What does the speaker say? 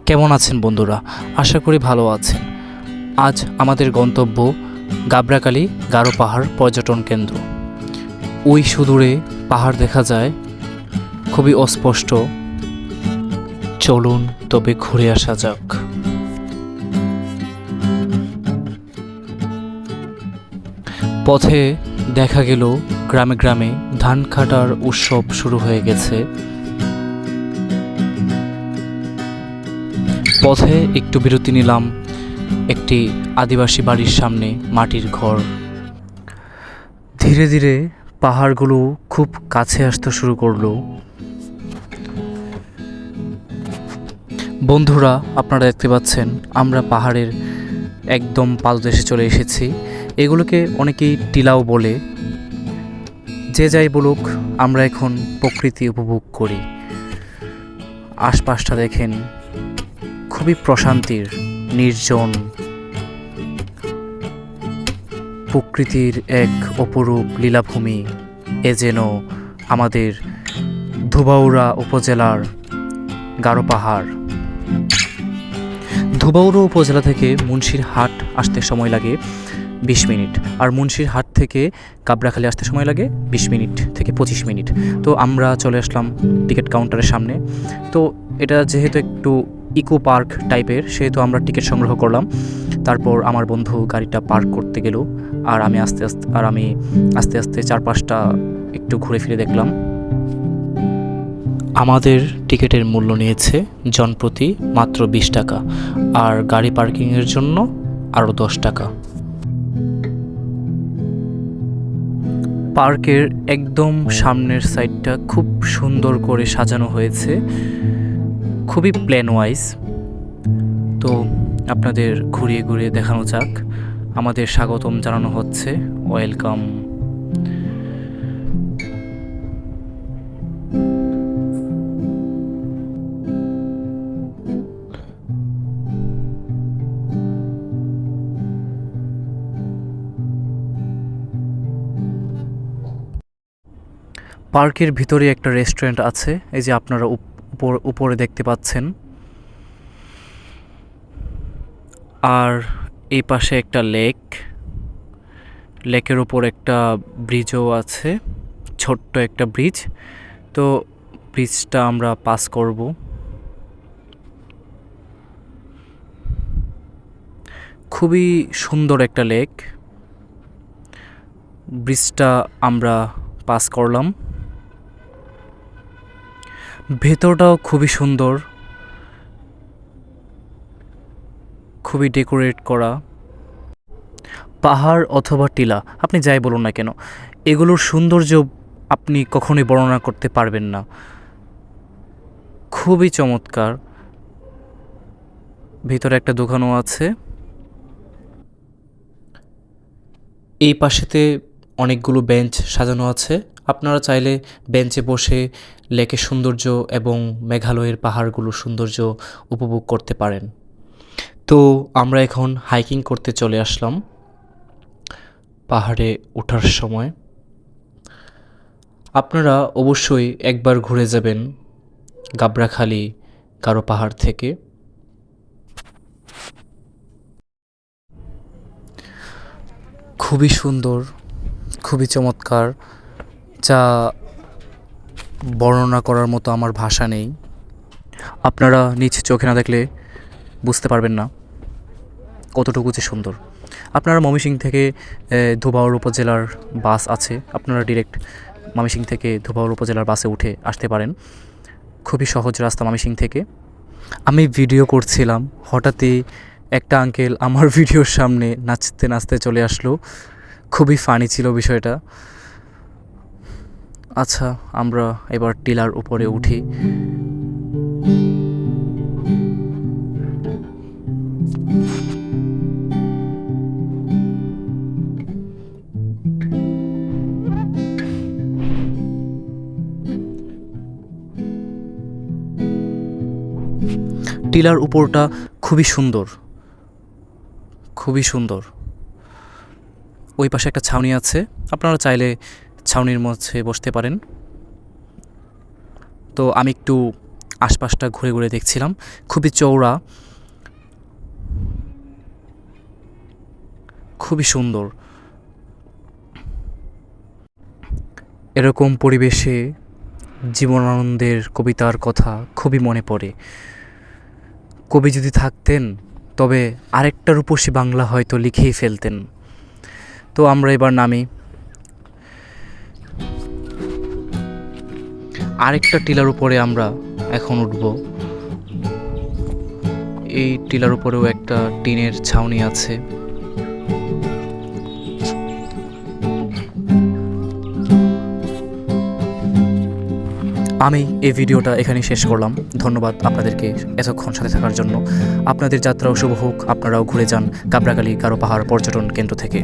কেমন আছেন বন্ধুরা? আশা করি ভালো আছেন। আজ আমাদের গন্তব্য গাবড়াখালী গারো পাহাড় পর্যটন কেন্দ্র। ওই সুদূরে পাহাড় দেখা যায়, খুবই অস্পষ্ট। চলুন তবে ঘুরে আসা যাক। পথে দেখা গেল গ্রামে গ্রামে ধান কাটার উৎসব শুরু হয়ে গেছে। পথে একটু বিরতি নিলাম একটি আদিবাসী বাড়ির সামনে, মাটির ঘর। ধীরে ধীরে পাহাড়গুলো খুব কাছে আসতে শুরু করলো। বন্ধুরা, আপনারা দেখতে পাচ্ছেন আমরা পাহাড়ের একদম পাদদেশে চলে এসেছি। এগুলোকে অনেকেই টিলাও বলে। যে যাই বলুক, আমরা এখন প্রকৃতি উপভোগ করি। আশপাশটা দেখেন, খুবই প্রশান্তির, নির্জন, প্রকৃতির এক অপরূপ লীলাভূমি। এ যেন আমাদের ধোবাউড়া উপজেলার গারো পাহাড়। ধোবাউড়া উপজেলা থেকে মুন্সিরহাট আসতে সময় লাগে 20 মিনিট, আর মুন্সিরহাট থেকে গাবড়াখালী আসতে সময় লাগে 20 মিনিট থেকে 25 মিনিট। তো আমরা চলে আসলাম টিকিট কাউন্টারের সামনে। তো এটা যেহেতু একটু ইকো পার্ক টাইপের, সেহেতু আমরা টিকিট সংগ্রহ করলাম। তারপর আমার বন্ধু গাড়িটা পার্ক করতে গেল, আর আমি আস্তে আস্তে চারপাশটা একটু ঘুরে ফিরে দেখলাম। আমাদের টিকিটের মূল্য নিয়েছে জনপ্রতি মাত্র 20 টাকা, আর গাড়ি পার্কিংয়ের জন্য আরও 10 টাকা। পার্কের একদম সামনের সাইডটা খুব সুন্দর করে সাজানো হয়েছে, খুবই প্ল্যান ওয়াইজ। তো আপনাদের ঘুরিয়ে ঘুরিয়ে দেখানো যাক। আমাদের স্বাগতম জানানো হচ্ছে, ওয়েলকাম। পার্কের ভিতরে একটা রেস্টুরেন্ট আছে, এই যে আপনারা উপরে দেখতে পাচ্ছেন। আর এই পাশে একটা লেকের ওপর একটা ব্রিজও আছে, ছোট্ট একটা ব্রিজ। তো ব্রিজটা আমরা পাস করব। খুবই সুন্দর একটা লেক। ব্রিজটা আমরা পাস করলাম। ভেতরটাও খুবই সুন্দর, খুবই ডেকোরেট করা। পাহাড় অথবা টিলা, আপনি যাই বলুন না কেন, এগুলোর সৌন্দর্য আপনি কখনোই বর্ণনা করতে পারবেন না। খুবই চমৎকার। ভিতরে একটা দোকানও আছে। এই পাশেতে অনেকগুলো বেঞ্চ সাজানো আছে। আপনারা চাইলে বেঞ্চে বসে লেকের সৌন্দর্য এবং মেঘালয়ের পাহাড়গুলোর সৌন্দর্য উপভোগ করতে পারেন। তো আমরা এখন হাইকিং করতে চলে আসলাম। পাহাড়ে ওঠার সময় আপনারা অবশ্যই একবার ঘুরে যাবেন গাবড়াখালী গারো পাহাড় থেকে। খুবই সুন্দর, খুবই চমৎকার, যা বর্ণনা করার মতো আমার ভাষা নেই। আপনারা নিজ চোখে না দেখলে বুঝতে পারবেন না কতটুকু যে সুন্দর। আপনারা ময়মনসিংহ থেকে ধোবাউড়া উপজেলার বাস আছে, আপনারা ডিরেক্ট ময়মনসিংহ থেকে ধোবাউড়া উপজেলার বাসে উঠে আসতে পারেন। খুবই সহজ রাস্তা ময়মনসিংহ থেকে। আমি ভিডিও করছিলাম, হঠাৎই একটা আঙ্কেল আমার ভিডিওর সামনে নাচতে নাচতে চলে আসলো। খুবই ফানি ছিল বিষয়টা। আচ্ছা, আমরা এবার টিলার উপরে উঠি। টিলার উপরটা খুবই সুন্দর, খুবই সুন্দর। ওই পাশে একটা ছাউনি আছে, আপনারা চাইলে ছাউনির মধ্যে বসতে পারেন। তো আমি একটু আশপাশটা ঘুরে ঘুরে দেখছিলাম। খুবই চওড়া, খুবই সুন্দর। এরকম পরিবেশে জীবনানন্দের কবিতার কথা খুবই মনে পড়ে। কবি যদি থাকতেন তবে আরেকটা রূপসী বাংলা হয়তো লিখেই ফেলতেন। তো আমরা এবার নামি। আরেকটা টিলার উপরে আমরা এখন উঠব। এই টিলার উপরেও একটা টিনের ছাউনি আছে। আমি এই ভিডিওটা এখানেই শেষ করলাম। ধন্যবাদ আপনাদেরকে এতক্ষণ সাথে থাকার জন্য। আপনাদের যাত্রাও শুভ হোক, আপনারাও ঘুরে যান কাবরাকালী গারো পাহাড় পর্যটন কেন্দ্র থেকে।